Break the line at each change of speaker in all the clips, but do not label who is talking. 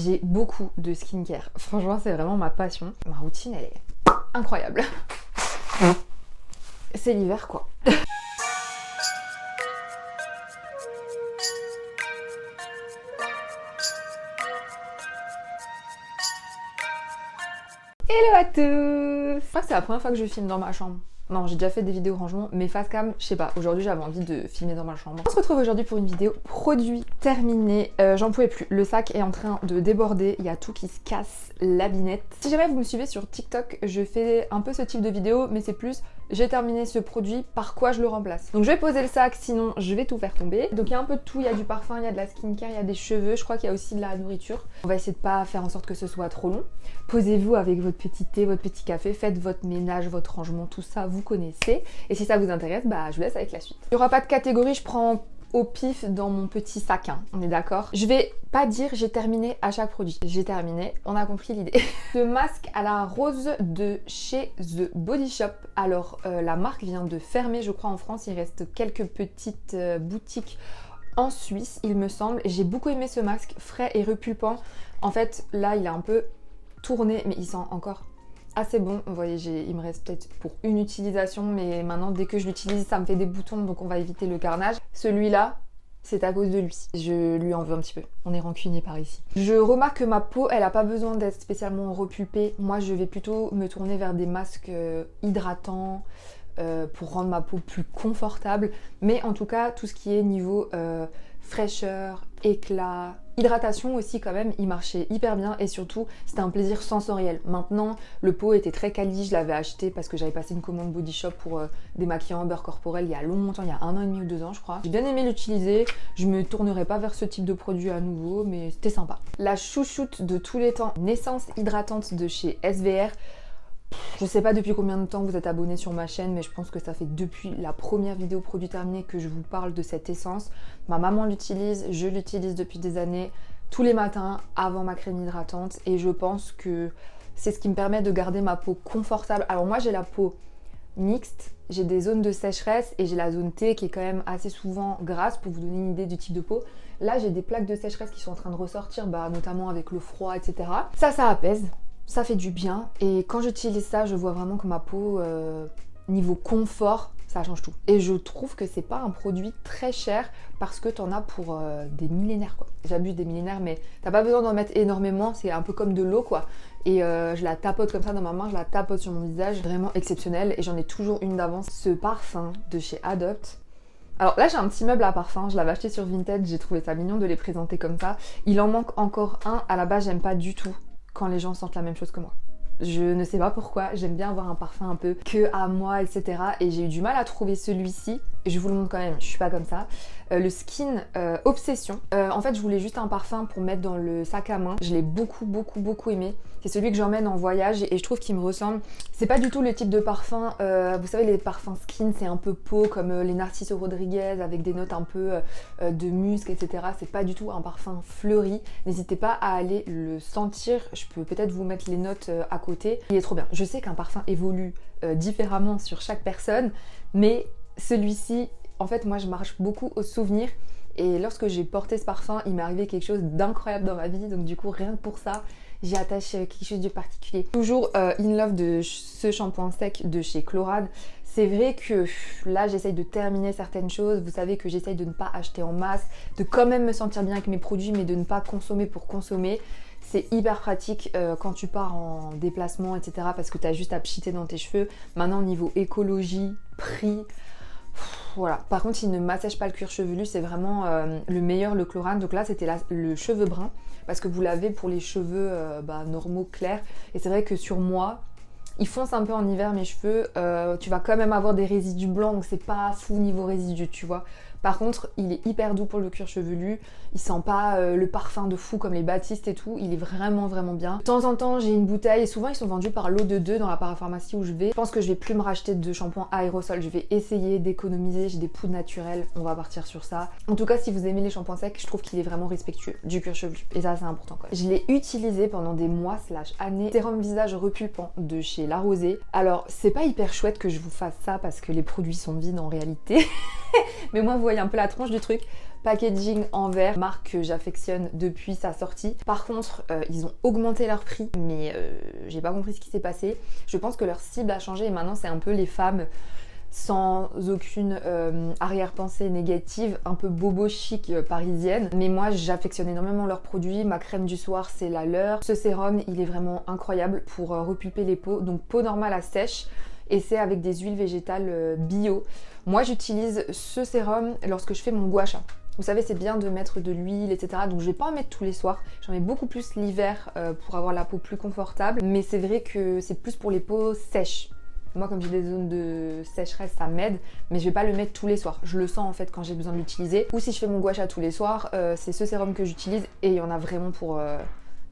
j'ai beaucoup de skincare. Franchement, c'est vraiment ma passion. Ma routine, elle est incroyable. C'est l'hiver, quoi. Hello à tous! Je crois que c'est la première fois que je filme dans ma chambre. Non, j'ai déjà fait des vidéos rangement, mais face cam, je sais pas, aujourd'hui j'avais envie de filmer dans ma chambre. On se retrouve aujourd'hui pour une vidéo produit terminé. J'en pouvais plus, le sac est en train de déborder, il y a tout qui se casse, la binette. Si jamais vous me suivez sur TikTok, je fais un peu ce type de vidéo, mais c'est plus j'ai terminé ce produit, par quoi je le remplace. Donc je vais poser le sac, sinon je vais tout faire tomber. Donc il y a un peu de tout, il y a du parfum, il y a de la skincare, il y a des cheveux, je crois qu'il y a aussi de la nourriture. On va essayer de pas faire en sorte que ce soit trop long. Posez-vous avec votre petit thé, votre petit café, faites votre ménage, votre rangement, tout ça vous connaissez. Et si ça vous intéresse, bah je vous laisse avec la suite. Il n'y aura pas de catégorie, je prends au pif dans mon petit sac, hein, on est d'accord. Je vais pas dire j'ai terminé à chaque produit. J'ai terminé, on a compris l'idée. Ce masque à la rose de chez The Body Shop. Alors la marque vient de fermer, je crois, en France. Il reste quelques petites boutiques en Suisse, il me semble. J'ai beaucoup aimé ce masque, frais et repulpant. En fait, là, il est un peu tourné, mais il sent encore assez bon. Vous voyez, il me reste peut-être pour une utilisation, mais maintenant dès que je l'utilise ça me fait des boutons, donc on va éviter le carnage. Celui-là, c'est à cause de lui. Je lui en veux un petit peu. On est rancunier par ici. Je remarque que ma peau, elle a pas besoin d'être spécialement repulpée. Moi, je vais plutôt me tourner vers des masques hydratants pour rendre ma peau plus confortable. Mais en tout cas, tout ce qui est niveau fraîcheur, éclat, hydratation aussi quand même, il marchait hyper bien et surtout c'était un plaisir sensoriel. Maintenant le pot était très quali, je l'avais acheté parce que j'avais passé une commande Body Shop pour des maquillants en beurre corporel il y a longtemps, il y a 1 an et demi ou 2 ans je crois. J'ai bien aimé l'utiliser, je me tournerai pas vers ce type de produit à nouveau mais c'était sympa. La chouchoute de tous les temps, Naissance hydratante de chez SVR. Je sais pas depuis combien de temps vous êtes abonné sur ma chaîne, mais je pense que ça fait depuis la première vidéo produit terminé que je vous parle de cette essence. Ma maman l'utilise, je l'utilise depuis des années, tous les matins avant ma crème hydratante, et je pense que c'est ce qui me permet de garder ma peau confortable. Alors moi j'ai la peau mixte, j'ai des zones de sécheresse et j'ai la zone T qui est quand même assez souvent grasse pour vous donner une idée du type de peau. Là j'ai des plaques de sécheresse qui sont en train de ressortir, notamment avec le froid, etc. Ça apaise. Ça fait du bien et quand j'utilise ça, je vois vraiment que ma peau, niveau confort, ça change tout. Et je trouve que c'est pas un produit très cher parce que t'en as pour des millénaires quoi. J'abuse des millénaires mais t'as pas besoin d'en mettre énormément, c'est un peu comme de l'eau quoi. Et je la tapote comme ça dans ma main, je la tapote sur mon visage, vraiment exceptionnel et j'en ai toujours une d'avance. Ce parfum de chez Adopt. Alors là j'ai un petit meuble à parfum, je l'avais acheté sur Vinted, j'ai trouvé ça mignon de les présenter comme ça. Il en manque encore un, à la base j'aime pas du tout quand les gens sentent la même chose que moi. Je ne sais pas pourquoi, j'aime bien avoir un parfum un peu que à moi, etc. Et j'ai eu du mal à trouver celui-ci. Je vous le montre quand même, je suis pas comme ça. Le Skin Obsession. En fait, je voulais juste un parfum pour mettre dans le sac à main. Je l'ai beaucoup aimé. C'est celui que j'emmène en voyage et je trouve qu'il me ressemble. C'est pas du tout le type de parfum, vous savez les parfums skin, c'est un peu peau comme les Narciso Rodriguez avec des notes un peu de musc, etc. C'est pas du tout un parfum fleuri. N'hésitez pas à aller le sentir. Je peux peut-être vous mettre les notes à côté. Il est trop bien. Je sais qu'un parfum évolue différemment sur chaque personne, mais celui-ci, en fait, moi je marche beaucoup au souvenir. Et lorsque j'ai porté ce parfum, il m'est arrivé quelque chose d'incroyable dans ma vie. Donc du coup, rien que pour ça, j'y attache quelque chose de particulier. Toujours in love de ce shampoing sec de chez Chlorade. C'est vrai que là, j'essaye de terminer certaines choses. Vous savez que j'essaye de ne pas acheter en masse, de quand même me sentir bien avec mes produits, mais de ne pas consommer pour consommer. C'est hyper pratique quand tu pars en déplacement, etc. parce que tu as juste à pchiter dans tes cheveux. Maintenant, niveau écologie, prix... Voilà, par contre il ne m'assèche pas le cuir chevelu, c'est vraiment le meilleur, le Chlorane. Donc là c'était le cheveu brun parce que vous l'avez pour les cheveux normaux clairs. Et c'est vrai que sur moi, il fonce un peu en hiver mes cheveux, tu vas quand même avoir des résidus blancs, donc c'est pas fou niveau résidus, tu vois. Par contre, il est hyper doux pour le cuir chevelu, il sent pas le parfum de fou comme les Baptiste et tout, il est vraiment bien. De temps en temps, j'ai une bouteille et souvent ils sont vendus par lot de 2 dans la parapharmacie où je vais. Je pense que je vais plus me racheter de shampoing aérosol, je vais essayer d'économiser, j'ai des poudres naturelles, on va partir sur ça. En tout cas, si vous aimez les shampoings secs, je trouve qu'il est vraiment respectueux du cuir chevelu et ça c'est important quoi. Je l'ai utilisé pendant des mois / années, sérum visage repulpant de chez La Rosée. Alors, c'est pas hyper chouette que je vous fasse ça parce que les produits sont vides en réalité. Mais moi, vous voyez un peu la tronche du truc. packaging en verre, marque que j'affectionne depuis sa sortie. Par contre, ils ont augmenté leur prix, mais j'ai pas compris ce qui s'est passé. Je pense que leur cible a changé et maintenant c'est un peu les femmes sans aucune arrière-pensée négative, un peu bobo chic parisienne. Mais moi j'affectionne énormément leurs produits, ma crème du soir c'est la leur. Ce sérum il est vraiment incroyable pour repulper les peaux, donc peau normale à sèche, et c'est avec des huiles végétales bio. Moi j'utilise ce sérum lorsque je fais mon gua sha. Vous savez, c'est bien de mettre de l'huile, etc. Donc je vais pas en mettre tous les soirs. J'en mets beaucoup plus l'hiver pour avoir la peau plus confortable. Mais c'est vrai que c'est plus pour les peaux sèches. Moi, comme j'ai des zones de sécheresse, ça m'aide, mais je vais pas le mettre tous les soirs. Je le sens en fait quand j'ai besoin de l'utiliser. Ou si je fais mon gua sha tous les soirs, c'est ce sérum que j'utilise et il y en a vraiment pour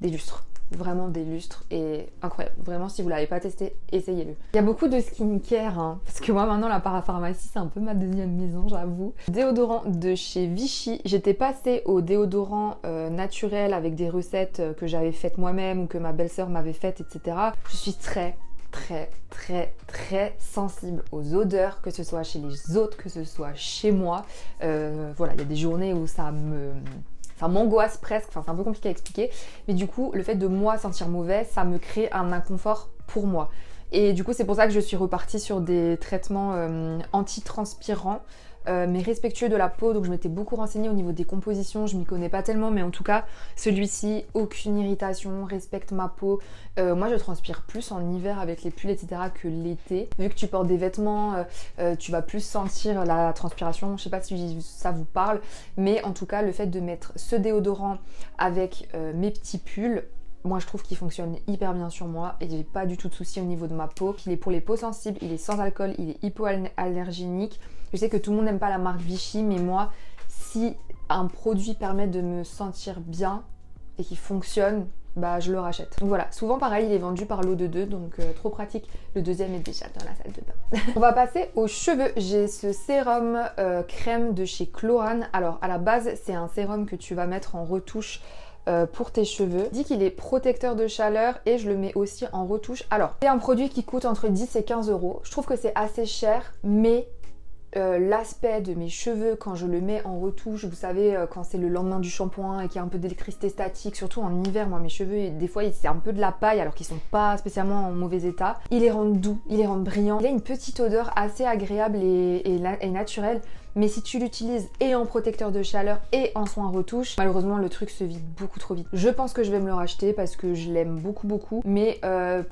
des lustres. Vraiment des lustres et incroyable. Vraiment, si vous l'avez pas testé, essayez-le. Il y a beaucoup de skincare, hein, parce que moi maintenant la parapharmacie c'est un peu ma deuxième maison, j'avoue. Déodorant de chez Vichy. J'étais passée au déodorant naturel avec des recettes que j'avais faites moi-même ou que ma belle-sœur m'avait faites, etc. Je suis très sensible aux odeurs, que ce soit chez les autres, que ce soit chez moi. Voilà, il y a des journées où ça m'angoisse presque, enfin c'est un peu compliqué à expliquer, mais du coup le fait de moi sentir mauvais, ça me crée un inconfort pour moi. Et du coup c'est pour ça que je suis repartie sur des traitements antitranspirants, mais respectueux de la peau. Donc je m'étais beaucoup renseignée au niveau des compositions, je m'y connais pas tellement, mais en tout cas celui-ci, aucune irritation, respecte ma peau. Moi je transpire plus en hiver avec les pulls, etc. que l'été. Vu que tu portes des vêtements, tu vas plus sentir la transpiration. Je sais pas si ça vous parle, mais en tout cas le fait de mettre ce déodorant avec mes petits pulls, moi je trouve qu'il fonctionne hyper bien sur moi et j'ai pas du tout de soucis au niveau de ma peau. Il est pour les peaux sensibles, il est sans alcool, il est hypoallergénique. Je sais que tout le monde n'aime pas la marque Vichy, mais moi, si un produit permet de me sentir bien et qu'il fonctionne, bah je le rachète. Donc voilà, souvent pareil, il est vendu par lot de 2, donc trop pratique. Le deuxième est déjà dans la salle de bain. On va passer aux cheveux. J'ai ce sérum crème de chez Chlorane. Alors à la base, c'est un sérum que tu vas mettre en retouche pour tes cheveux. Il dit qu'il est protecteur de chaleur et je le mets aussi en retouche. Alors, c'est un produit qui coûte entre 10 et 15 euros. Je trouve que c'est assez cher, mais l'aspect de mes cheveux quand je le mets en retouche, vous savez quand c'est le lendemain du shampoing et qu'il y a un peu d'électricité statique, surtout en hiver, moi mes cheveux des fois c'est un peu de la paille alors qu'ils sont pas spécialement en mauvais état, ils les rendent doux, ils les rendent brillants, il a une petite odeur assez agréable et naturelle. Mais si tu l'utilises et en protecteur de chaleur et en soin retouche, malheureusement le truc se vide beaucoup trop vite. Je pense que je vais me le racheter parce que je l'aime beaucoup, mais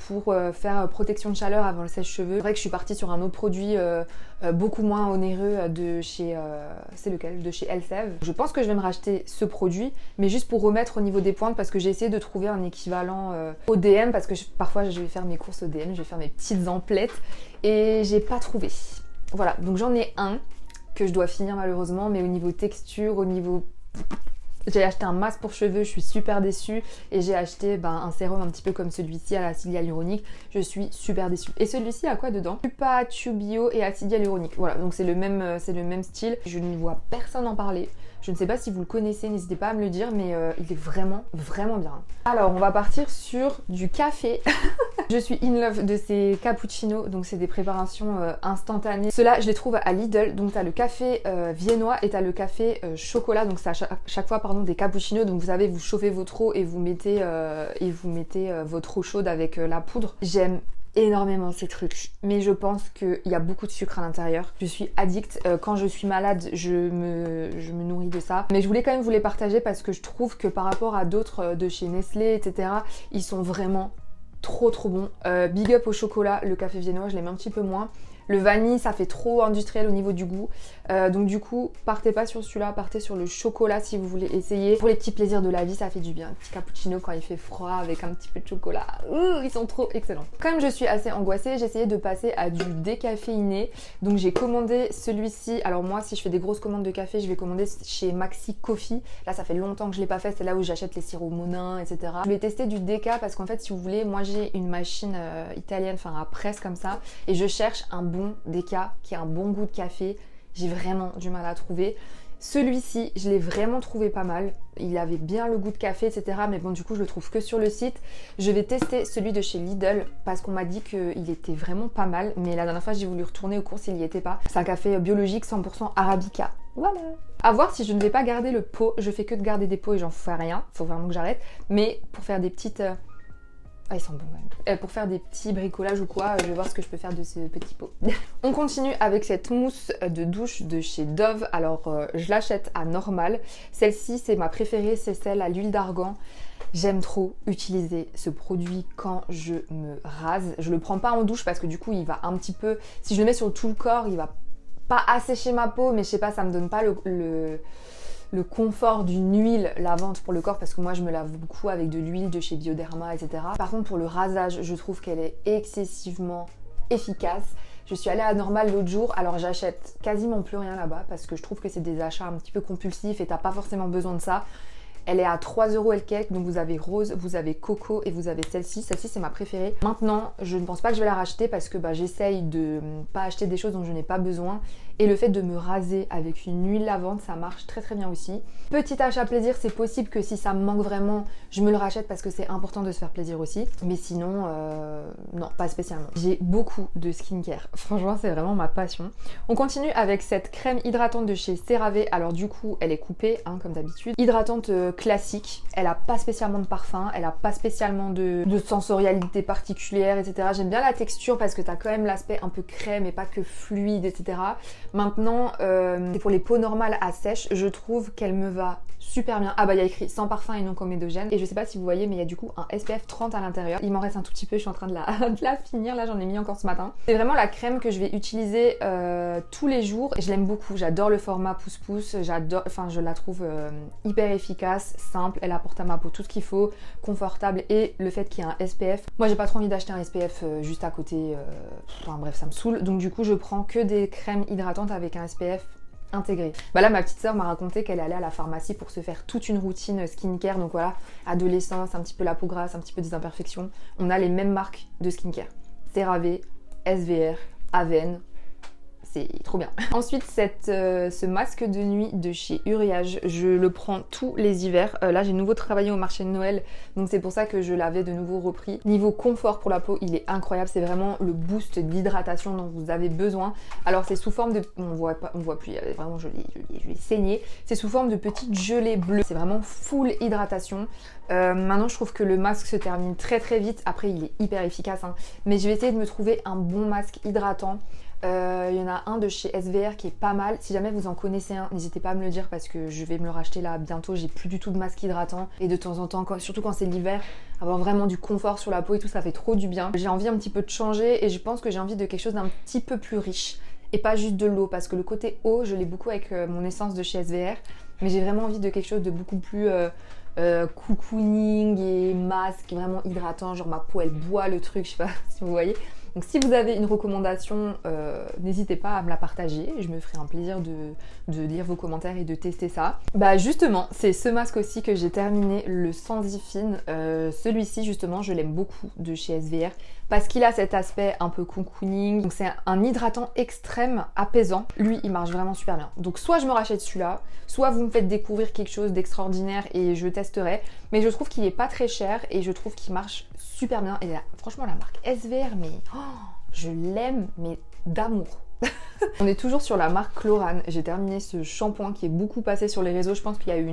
pour faire protection de chaleur avant le sèche-cheveux, c'est vrai que je suis partie sur un autre produit beaucoup moins onéreux de chez... c'est lequel? De chez Elseve. Je pense que je vais me racheter ce produit, mais juste pour remettre au niveau des pointes parce que j'ai essayé de trouver un équivalent ODM parce que parfois je vais faire mes courses ODM, je vais faire mes petites emplettes et j'ai pas trouvé. Voilà, donc j'en ai un que je dois finir malheureusement, mais au niveau texture, au niveau... J'ai acheté un masque pour cheveux, je suis super déçue, et j'ai acheté un sérum un petit peu comme celui-ci à l'acide hyaluronique, je suis super déçue. Et celui-ci a quoi dedans? Pupa Tube Bio et acide hyaluronique. Voilà, donc c'est le même style. Je ne vois personne en parler. Je ne sais pas si vous le connaissez, n'hésitez pas à me le dire, mais il est vraiment bien. Alors, on va partir sur du café. Je suis in love de ces cappuccinos, donc c'est des préparations instantanées. Ceux-là, je les trouve à Lidl, donc t'as le café viennois et t'as le café chocolat, donc c'est à chaque fois des cappuccinos, donc vous savez, vous chauffez votre eau et vous mettez votre eau chaude avec la poudre. J'aime énormément ces trucs, mais je pense qu'il y a beaucoup de sucre à l'intérieur. Je suis addict, quand je suis malade je me nourris de ça, mais je voulais quand même vous les partager parce que je trouve que par rapport à d'autres de chez Nestlé, etc., ils sont vraiment trop bons. Big up au chocolat, le café viennois je l'aime un petit peu moins. Le vanille, ça fait trop industriel au niveau du goût. Donc du coup, partez pas sur celui-là, partez sur le chocolat si vous voulez essayer. Pour les petits plaisirs de la vie, ça fait du bien. Un petit cappuccino quand il fait froid avec un petit peu de chocolat. Ils sont trop excellents. Comme je suis assez angoissée, j'ai essayé de passer à du décaféiné. Donc j'ai commandé celui-ci. Alors moi, si je fais des grosses commandes de café, je vais commander chez Maxi Coffee. Là, ça fait longtemps que je l'ai pas fait. C'est là où j'achète les sirops Monin, etc. Je vais tester du déca parce qu'en fait, si vous voulez, moi j'ai une machine italienne, enfin à presse comme ça. Et je cherche un bon déca qui a un bon goût de café. J'ai vraiment du mal à trouver. Celui-ci, je l'ai vraiment trouvé pas mal. Il avait bien le goût de café, etc. Mais bon, du coup, je le trouve que sur le site. Je vais tester celui de chez Lidl parce qu'on m'a dit qu'il était vraiment pas mal. Mais la dernière fois, j'ai voulu retourner aux courses, il n'y était pas. C'est un café biologique 100% Arabica. Voilà. À voir si je ne vais pas garder le pot. Je fais que de garder des pots et j'en fais rien. Faut vraiment que j'arrête. Mais pour faire des petites... Ah, ils sont bons quand même. Pour faire des petits bricolages ou quoi, je vais voir ce que je peux faire de ce petit pot. On continue avec cette mousse de douche de chez Dove. Alors, je l'achète à normal. Celle-ci, c'est ma préférée, c'est celle à l'huile d'argan. J'aime trop utiliser ce produit quand je me rase. Je le prends pas en douche parce que du coup, il va un petit peu... Si je le mets sur tout le corps, il va pas assécher ma peau, mais je sais pas, ça me donne pas le confort d'une huile lavante pour le corps parce que moi je me lave beaucoup avec de l'huile de chez Bioderma, etc. Par contre pour le rasage, je trouve qu'elle est excessivement efficace. Je suis allée à Normal l'autre jour, alors j'achète quasiment plus rien là-bas parce que je trouve que c'est des achats un petit peu compulsifs et t'as pas forcément besoin de ça. Elle est à 3 € et quelques, donc vous avez rose, vous avez coco et vous avez celle-ci. Celle-ci c'est ma préférée. Maintenant, je ne pense pas que je vais la racheter parce que j'essaye de pas acheter des choses dont je n'ai pas besoin. Et le fait de me raser avec une huile lavante, ça marche très très bien aussi. Petit achat plaisir, c'est possible que si ça me manque vraiment, je me le rachète parce que c'est important de se faire plaisir aussi. Mais sinon, non, pas spécialement. J'ai beaucoup de skincare. Franchement, c'est vraiment ma passion. On continue avec cette crème hydratante de chez CeraVe. Alors du coup, elle est coupée, hein, comme d'habitude. Hydratante classique. Elle a pas spécialement de parfum, elle a pas spécialement de sensorialité particulière, etc. J'aime bien la texture parce que t'as quand même l'aspect un peu crème et pas que fluide, etc. Maintenant, c'est pour les peaux normales à sèche, je trouve qu'elle me va super bien. Ah bah il y a écrit sans parfum et non comédogène. Et je sais pas si vous voyez, mais il y a du coup un SPF 30 à l'intérieur. Il m'en reste un tout petit peu, je suis en train de la finir. Là, j'en ai mis encore ce matin. C'est vraiment la crème que je vais utiliser tous les jours. Je l'aime beaucoup, j'adore le format pouce-pouce. J'adore, enfin je la trouve hyper efficace, simple. Elle apporte à ma peau tout ce qu'il faut, confortable. Et le fait qu'il y ait un SPF. Moi, j'ai pas trop envie d'acheter un SPF juste à côté. Enfin bref, ça me saoule. Donc du coup, je prends que des crèmes hydratantes avec un SPF intégré. Bah là, ma petite sœur m'a raconté qu'elle allait à la pharmacie pour se faire toute une routine skincare. Donc voilà, adolescence, un petit peu la peau grasse, un petit peu des imperfections. On a les mêmes marques de skincare. CeraVe, SVR, Aven. C'est trop bien. Ensuite, ce masque de nuit de chez Uriage, je le prends tous les hivers. Là, j'ai nouveau travaillé au marché de Noël, donc c'est pour ça que je l'avais de nouveau repris. Niveau confort pour la peau, il est incroyable. C'est vraiment le boost d'hydratation dont vous avez besoin. Alors, c'est sous forme de... On voit plus, vraiment, je l'ai saigné. C'est sous forme de petites gelées bleues. C'est vraiment full hydratation. Maintenant, je trouve que le masque se termine très très vite. Après, il est hyper efficace, hein. Mais je vais essayer de me trouver un bon masque hydratant. Il y en a un de chez SVR qui est pas mal. Si jamais vous en connaissez un, n'hésitez pas à me le dire parce que je vais me le racheter là bientôt. J'ai plus du tout de masque hydratant et de temps en temps, surtout quand c'est l'hiver, avoir vraiment du confort sur la peau et tout, ça fait trop du bien. J'ai envie un petit peu de changer et je pense que j'ai envie de quelque chose d'un petit peu plus riche et pas juste de l'eau parce que le côté eau, je l'ai beaucoup avec mon essence de chez SVR, mais j'ai vraiment envie de quelque chose de beaucoup plus cocooning et masque, vraiment hydratant, genre ma peau elle boit le truc, je sais pas si vous voyez. Donc si vous avez une recommandation, n'hésitez pas à me la partager, je me ferai un plaisir de lire vos commentaires et de tester ça. Bah justement, c'est ce masque aussi que j'ai terminé, le Sensifine. Celui-ci justement, je l'aime beaucoup de chez SVR parce qu'il a cet aspect un peu cocooning. Donc c'est un hydratant extrême, apaisant. Lui, il marche vraiment super bien. Donc soit je me rachète celui-là, soit vous me faites découvrir quelque chose d'extraordinaire et je testerai. Mais je trouve qu'il est pas très cher et je trouve qu'il marche super bien. Et là, franchement, la marque SVR, mais je l'aime, mais d'amour. On est toujours sur la marque Chlorane. J'ai terminé ce shampoing qui est beaucoup passé sur les réseaux. Je pense qu'il y a eu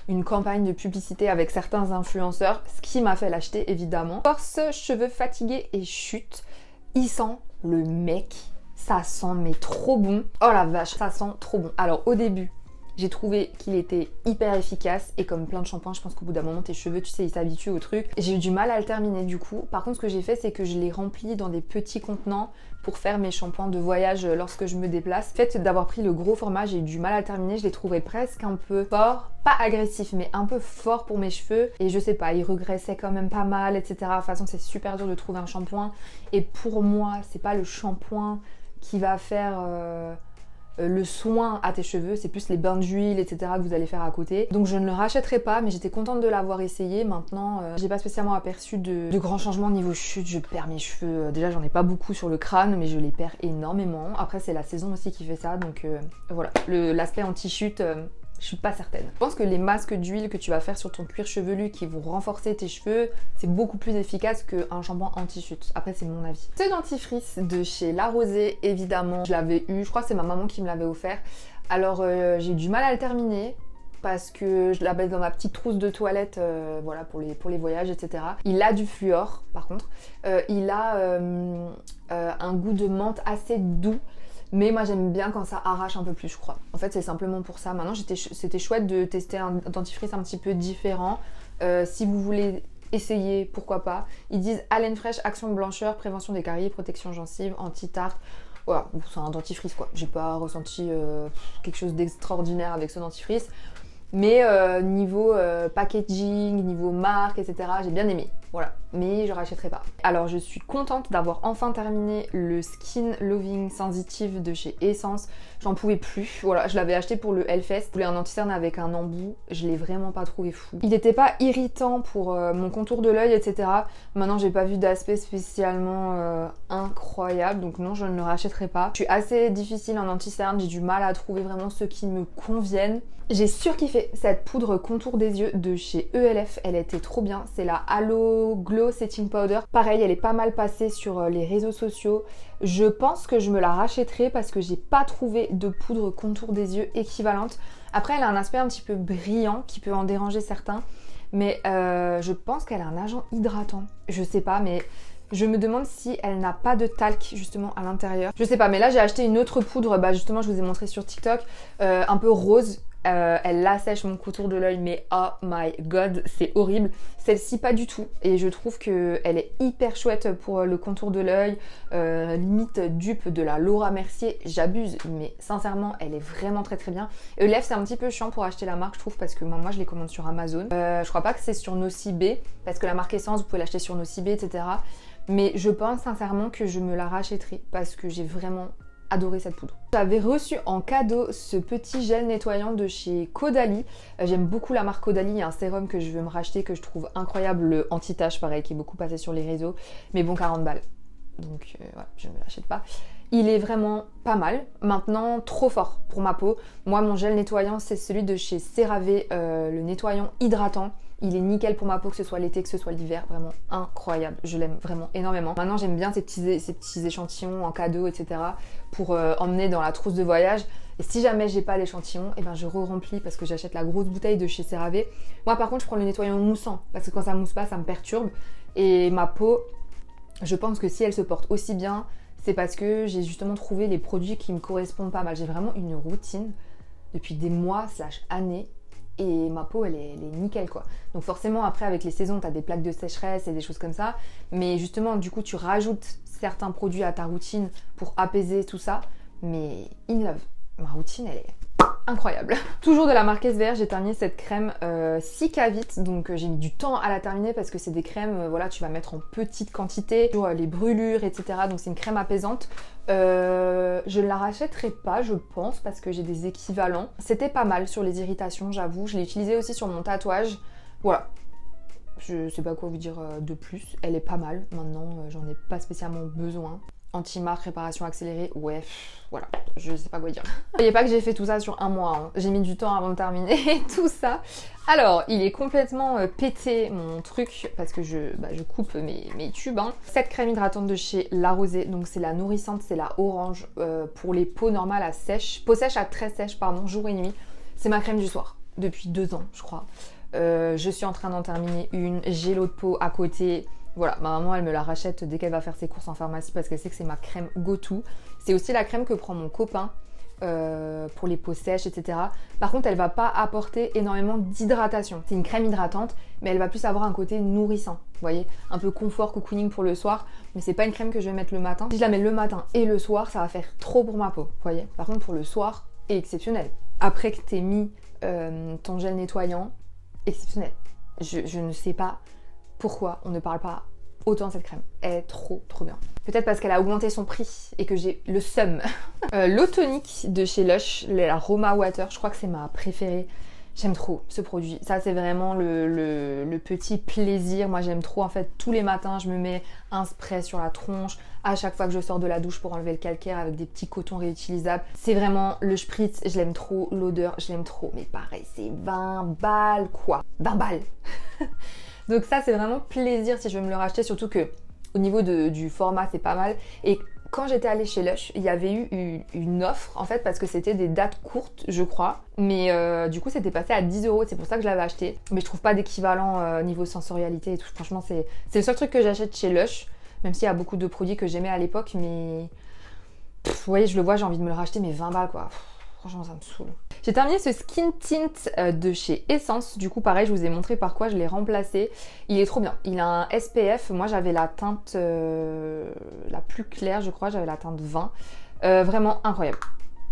une campagne de publicité avec certains influenceurs, ce qui m'a fait l'acheter évidemment. Force, cheveux fatigués et chute. Il sent le mec. Ça sent mais trop bon. Oh la vache, ça sent trop bon. Alors au début, j'ai trouvé qu'il était hyper efficace et comme plein de shampoings, je pense qu'au bout d'un moment, tes cheveux, tu sais, ils s'habituent au truc. J'ai eu du mal à le terminer du coup. Par contre, ce que j'ai fait, c'est que je l'ai rempli dans des petits contenants pour faire mes shampoings de voyage lorsque je me déplace. Le fait d'avoir pris le gros format, j'ai eu du mal à le terminer. Je l'ai trouvé presque un peu fort, pas agressif, mais un peu fort pour mes cheveux. Et je sais pas, il regraissait quand même pas mal, etc. De toute façon, c'est super dur de trouver un shampoing. Et pour moi, c'est pas le shampoing qui va faire... le soin à tes cheveux, c'est plus les bains d'huile, etc. que vous allez faire à côté. Donc je ne le rachèterai pas, mais j'étais contente de l'avoir essayé. Maintenant, j'ai pas spécialement aperçu de grands changements niveau chute. Je perds mes cheveux. Déjà, j'en ai pas beaucoup sur le crâne, mais je les perds énormément. Après, c'est la saison aussi qui fait ça, donc voilà. L'aspect anti-chute... je suis pas certaine. Je pense que les masques d'huile que tu vas faire sur ton cuir chevelu qui vont renforcer tes cheveux, c'est beaucoup plus efficace qu'un shampoing anti-chute. Après, c'est mon avis. Ce dentifrice de chez La Rosée, évidemment, je l'avais eu. Je crois que c'est ma maman qui me l'avait offert. Alors j'ai eu du mal à le terminer parce que je la mets dans ma petite trousse de toilette, voilà, pour les voyages, etc. Il a du fluor, par contre. Il a un goût de menthe assez doux. Mais moi j'aime bien quand ça arrache un peu plus, je crois. En fait c'est simplement pour ça. Maintenant c'était chouette de tester un dentifrice un petit peu différent. Si vous voulez essayer, pourquoi pas. Ils disent haleine fraîche, action blancheur, prévention des caries, protection gencive, anti-tartre. Voilà, c'est un dentifrice quoi. J'ai pas ressenti quelque chose d'extraordinaire avec ce dentifrice. Mais niveau packaging, niveau marque, etc., j'ai bien aimé. Voilà, mais je rachèterai pas. Alors je suis contente d'avoir enfin terminé le Skin Loving Sensitive de chez Essence. J'en pouvais plus. Voilà, je l'avais acheté pour le Hellfest. Je voulais un anti-cerne avec un embout. Je l'ai vraiment pas trouvé fou. Il n'était pas irritant pour mon contour de l'œil, etc. Maintenant, j'ai pas vu d'aspect spécialement incroyable. Donc non, je ne le rachèterai pas. Je suis assez difficile en anti-cerne. J'ai du mal à trouver vraiment ceux qui me conviennent. J'ai surkiffé cette poudre contour des yeux de chez ELF, elle était trop bien, c'est la Halo Glow Setting Powder. Pareil, elle est pas mal passée sur les réseaux sociaux. Je pense que je me la rachèterai parce que j'ai pas trouvé de poudre contour des yeux équivalente. Après, elle a un aspect un petit peu brillant qui peut en déranger certains, mais je pense qu'elle a un agent hydratant. Je sais pas, mais je me demande si elle n'a pas de talc justement à l'intérieur. Je sais pas, mais là j'ai acheté une autre poudre, bah justement je vous ai montré sur TikTok, un peu rose. Elle assèche mon contour de l'œil, mais oh my god, c'est horrible. Celle-ci pas du tout, et je trouve qu'elle est hyper chouette pour le contour de l'œil, limite dupe de la Laura Mercier, j'abuse, mais sincèrement elle est vraiment très très bien. ELF c'est un petit peu chiant pour acheter la marque je trouve, parce que moi je les commande sur Amazon. Je crois pas que c'est sur Nocibé, parce que la marque Essence vous pouvez l'acheter sur Nocibé, etc. Mais je pense sincèrement que je me la rachèterai, parce que j'ai vraiment adoré cette poudre. J'avais reçu en cadeau ce petit gel nettoyant de chez Caudalie. J'aime beaucoup la marque Caudalie, il y a un sérum que je veux me racheter que je trouve incroyable, le anti-tache pareil qui est beaucoup passé sur les réseaux, mais bon 40 balles. Donc voilà, je ne me l'achète pas. Il est vraiment pas mal. Maintenant, trop fort pour ma peau. Moi, mon gel nettoyant, c'est celui de chez CeraVe, le nettoyant hydratant. Il est nickel pour ma peau, que ce soit l'été, que ce soit l'hiver, vraiment incroyable. Je l'aime vraiment énormément. Maintenant, j'aime bien ces petits échantillons en cadeau, etc. pour emmener dans la trousse de voyage. Et si jamais j'ai pas l'échantillon, eh ben je re-remplis parce que j'achète la grosse bouteille de chez CeraVe. Moi, par contre, je prends le nettoyant moussant parce que quand ça mousse pas, ça me perturbe. Et ma peau, je pense que si elle se porte aussi bien, c'est parce que j'ai justement trouvé les produits qui me correspondent pas mal. J'ai vraiment une routine depuis des mois / années. Et ma peau elle est nickel quoi. Donc forcément après avec les saisons t'as des plaques de sécheresse et des choses comme ça. Mais justement du coup tu rajoutes certains produits à ta routine pour apaiser tout ça. Mais in love, ma routine elle est incroyable. Toujours de la marque SVR, j'ai terminé cette crème Cicavit. Donc j'ai mis du temps à la terminer parce que c'est des crèmes, voilà, tu vas mettre en petite quantité pour les brûlures, etc. Donc c'est une crème apaisante. Je ne la rachèterai pas, je pense, parce que j'ai des équivalents. C'était pas mal sur les irritations, j'avoue. Je l'ai utilisée aussi sur mon tatouage. Voilà. Je sais pas quoi vous dire de plus. Elle est pas mal. Maintenant, j'en ai pas spécialement besoin. Anti-marque, réparation accélérée, ouais, voilà, je sais pas quoi dire. Vous voyez pas que j'ai fait tout ça sur un mois, hein. J'ai mis du temps avant de terminer tout ça. Alors, il est complètement pété mon truc parce que je coupe mes tubes. Hein. Cette crème hydratante de chez La Rosée, donc c'est la nourrissante, c'est la orange pour les peaux normales à sèche, peau sèche à très sèche, pardon, jour et nuit. C'est ma crème du soir depuis 2 ans, je crois. Je suis en train d'en terminer une, j'ai l'eau de peau à côté. Voilà, ma maman elle me la rachète dès qu'elle va faire ses courses en pharmacie parce qu'elle sait que c'est ma crème go-to. C'est aussi la crème que prend mon copain pour les peaux sèches, etc. Par contre, elle va pas apporter énormément d'hydratation. C'est une crème hydratante, mais elle va plus avoir un côté nourrissant. Vous voyez, un peu confort, cocooning pour le soir, mais c'est pas une crème que je vais mettre le matin. Si je la mets le matin et le soir, ça va faire trop pour ma peau. Vous voyez. Par contre, pour le soir, exceptionnel. Après que t'aies mis ton gel nettoyant, exceptionnel. Je ne sais pas pourquoi on ne parle pas autant de cette crème. Elle est trop bien. Peut-être parce qu'elle a augmenté son prix et que j'ai le seum. L'eau tonique de chez Lush, la Roma Water, je crois que c'est ma préférée. J'aime trop ce produit. Ça, c'est vraiment le petit plaisir. Moi, j'aime trop. En fait, tous les matins, je me mets un spray sur la tronche à chaque fois que je sors de la douche pour enlever le calcaire avec des petits cotons réutilisables. C'est vraiment le spritz. Je l'aime trop. L'odeur, je l'aime trop. Mais pareil, c'est 20 balles quoi. 20 balles. Donc ça, c'est vraiment plaisir si je veux me le racheter. Surtout que au niveau du format, c'est pas mal. Et quand j'étais allée chez Lush, il y avait eu une offre en fait parce que c'était des dates courtes je crois, mais du coup c'était passé à 10 €, c'est pour ça que je l'avais acheté. Mais je trouve pas d'équivalent niveau sensorialité et tout, franchement c'est le seul truc que j'achète chez Lush, même s'il y a beaucoup de produits que j'aimais à l'époque, mais vous voyez, je le vois, j'ai envie de me le racheter, mais 20 balles quoi. Franchement, ça me saoule. J'ai terminé ce skin tint de chez Essence. Du coup, pareil, je vous ai montré par quoi je l'ai remplacé. Il est trop bien. Il a un SPF. Moi, j'avais la teinte la plus claire, je crois. J'avais la teinte 20. Vraiment incroyable.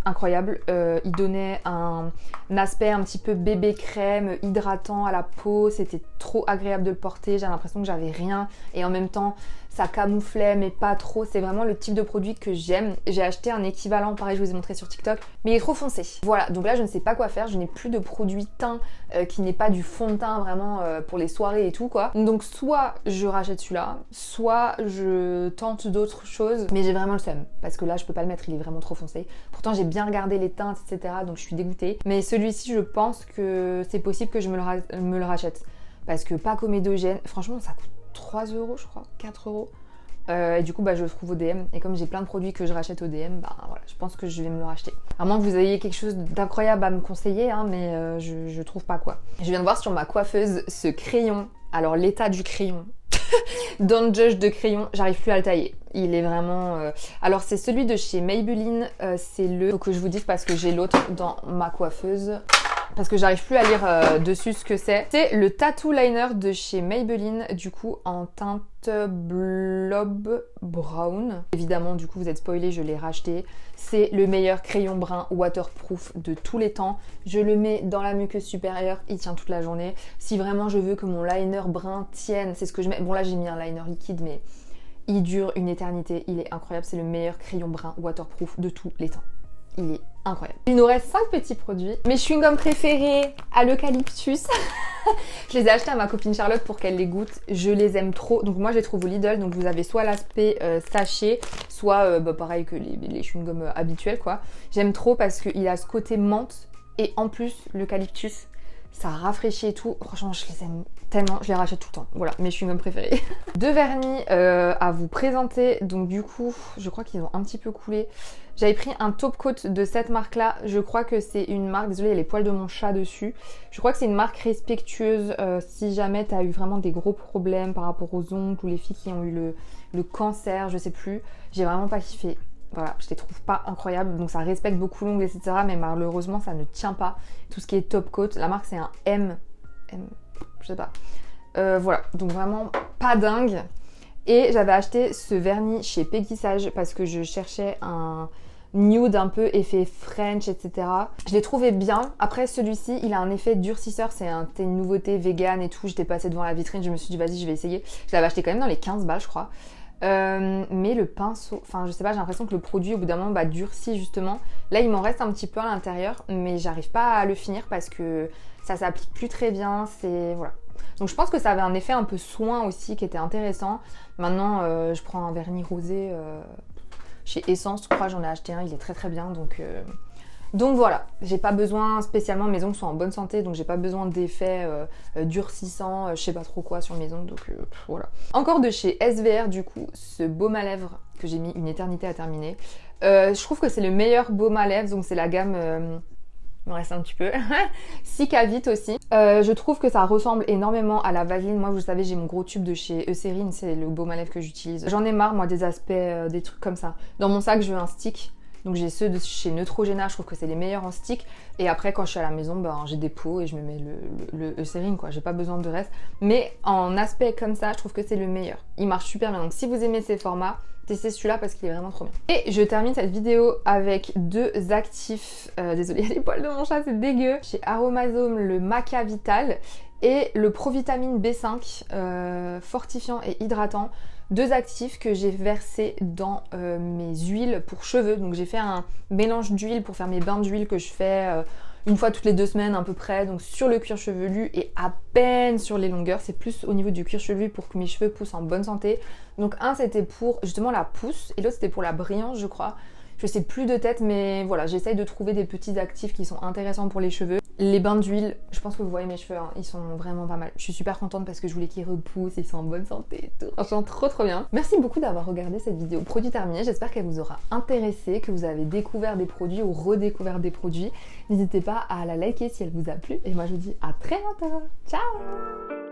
Incroyable. Il donnait un aspect un petit peu bébé crème, hydratant à la peau. C'était trop agréable de le porter. J'ai l'impression que j'avais rien. Et en même temps, ça camouflait, mais pas trop. C'est vraiment le type de produit que j'aime. J'ai acheté un équivalent, pareil, je vous ai montré sur TikTok, mais il est trop foncé. Voilà, donc là, je ne sais pas quoi faire. Je n'ai plus de produit teint qui n'est pas du fond de teint vraiment pour les soirées et tout, quoi. Donc, soit je rachète celui-là, soit je tente d'autres choses. Mais j'ai vraiment le seum, parce que là, je peux pas le mettre, il est vraiment trop foncé. Pourtant, j'ai bien regardé les teintes, etc. Donc, je suis dégoûtée. Mais celui-ci, je pense que c'est possible que je me le rachète. Parce que pas comédogène, franchement, ça coûte 3 € je crois, 4 €. Et du coup bah, je le trouve au DM, et comme j'ai plein de produits que je rachète au DM, bah voilà, je pense que je vais me le racheter. À moins que vous ayez quelque chose d'incroyable à me conseiller, hein, mais je trouve pas quoi. Je viens de voir sur ma coiffeuse ce crayon, alors l'état du crayon, Don't Judge de crayon, j'arrive plus à le tailler. Il est vraiment... Alors c'est celui de chez Maybelline, c'est le... Faut que je vous dise parce que j'ai l'autre dans ma coiffeuse. Parce que j'arrive plus à lire dessus ce que c'est. C'est le Tattoo Liner de chez Maybelline, du coup en teinte Blob Brown. Évidemment, du coup vous êtes spoilé, je l'ai racheté. C'est le meilleur crayon brun waterproof de tous les temps. Je le mets dans la muqueuse supérieure, il tient toute la journée. Si vraiment je veux que mon liner brun tienne, c'est ce que je mets. Bon là j'ai mis un liner liquide, mais il dure une éternité, il est incroyable. C'est le meilleur crayon brun waterproof de tous les temps. Il est incroyable. Il nous reste 5 petits produits. Mes chewing-gums préférés à l'eucalyptus. Je les ai achetés à ma copine Charlotte pour qu'elle les goûte. Je les aime trop. Donc moi je les trouve au Lidl. Donc vous avez soit l'aspect sachet, soit pareil que les chewing-gums habituels quoi. J'aime trop parce qu'il a ce côté menthe. Et en plus l'eucalyptus, ça rafraîchit et tout. Franchement je les aime tellement, je les rachète tout le temps. Voilà, mes chewing-gums préférés. 2 vernis à vous présenter. Donc du coup, je crois qu'ils ont un petit peu coulé. J'avais pris un top coat de cette marque là, je crois que c'est une marque, désolée il y a les poils de mon chat dessus, je crois que c'est une marque respectueuse si jamais tu as eu vraiment des gros problèmes par rapport aux ongles ou les filles qui ont eu le cancer, je sais plus, j'ai vraiment pas kiffé. Voilà, je les trouve pas incroyables, donc ça respecte beaucoup l'ongle etc, mais malheureusement ça ne tient pas. Tout ce qui est top coat, la marque c'est un M, je sais pas. Voilà, donc vraiment pas dingue. Et j'avais acheté ce vernis chez Peggy Sage parce que je cherchais un nude un peu effet French, etc. Je l'ai trouvé bien. Après celui-ci, il a un effet durcisseur, c'est une nouveauté vegan et tout. J'étais passée devant la vitrine, je me suis dit vas-y je vais essayer. Je l'avais acheté quand même dans les 15 balles je crois. Mais le pinceau, enfin je sais pas, j'ai l'impression que le produit au bout d'un moment durcit justement. Là il m'en reste un petit peu à l'intérieur, mais j'arrive pas à le finir parce que ça s'applique plus très bien, c'est... voilà. Donc je pense que ça avait un effet un peu soin aussi qui était intéressant. Maintenant je prends un vernis rosé chez Essence, je crois j'en ai acheté un, il est très très bien. Donc voilà, j'ai pas besoin spécialement, mes ongles sont en bonne santé, donc j'ai pas besoin d'effets durcissants, je sais pas trop quoi sur mes ongles, donc voilà. Encore de chez SVR du coup, ce baume à lèvres que j'ai mis une éternité à terminer. Je trouve que c'est le meilleur baume à lèvres, donc c'est la gamme... il me reste un petit peu. Cicavite aussi. Je trouve que ça ressemble énormément à la Vaseline. Moi, vous savez, j'ai mon gros tube de chez Eucérine. C'est le baume à lèvres que j'utilise. J'en ai marre, moi, des aspects, des trucs comme ça. Dans mon sac, je veux un stick. Donc j'ai ceux de chez Neutrogena. Je trouve que c'est les meilleurs en stick. Et après, quand je suis à la maison, j'ai des pots et je me mets le Eucérine, quoi. J'ai pas besoin de reste. Mais en aspect comme ça, je trouve que c'est le meilleur. Il marche super bien. Donc si vous aimez ces formats, testez celui-là parce qu'il est vraiment trop bien. Et je termine cette vidéo avec 2 actifs. Désolée, il y a les poils de mon chat, c'est dégueu. Chez Aromazone, le Maca Vital et le Provitamine B5 fortifiant et hydratant. 2 actifs que j'ai versés dans mes huiles pour cheveux. Donc j'ai fait un mélange d'huile pour faire mes bains d'huile que je fais une fois toutes les 2 semaines à peu près, donc sur le cuir chevelu et à peine sur les longueurs. C'est plus au niveau du cuir chevelu pour que mes cheveux poussent en bonne santé. Donc un c'était pour justement la pousse et l'autre c'était pour la brillance je crois. Je sais plus de tête, mais voilà, j'essaye de trouver des petits actifs qui sont intéressants pour les cheveux. Les bains d'huile, je pense que vous voyez mes cheveux, hein, ils sont vraiment pas mal. Je suis super contente parce que je voulais qu'ils repoussent, ils sont en bonne santé et tout. Franchement, trop bien. Merci beaucoup d'avoir regardé cette vidéo produit terminé. J'espère qu'elle vous aura intéressé, que vous avez découvert des produits ou redécouvert des produits. N'hésitez pas à la liker si elle vous a plu. Et moi, je vous dis à très bientôt. Ciao!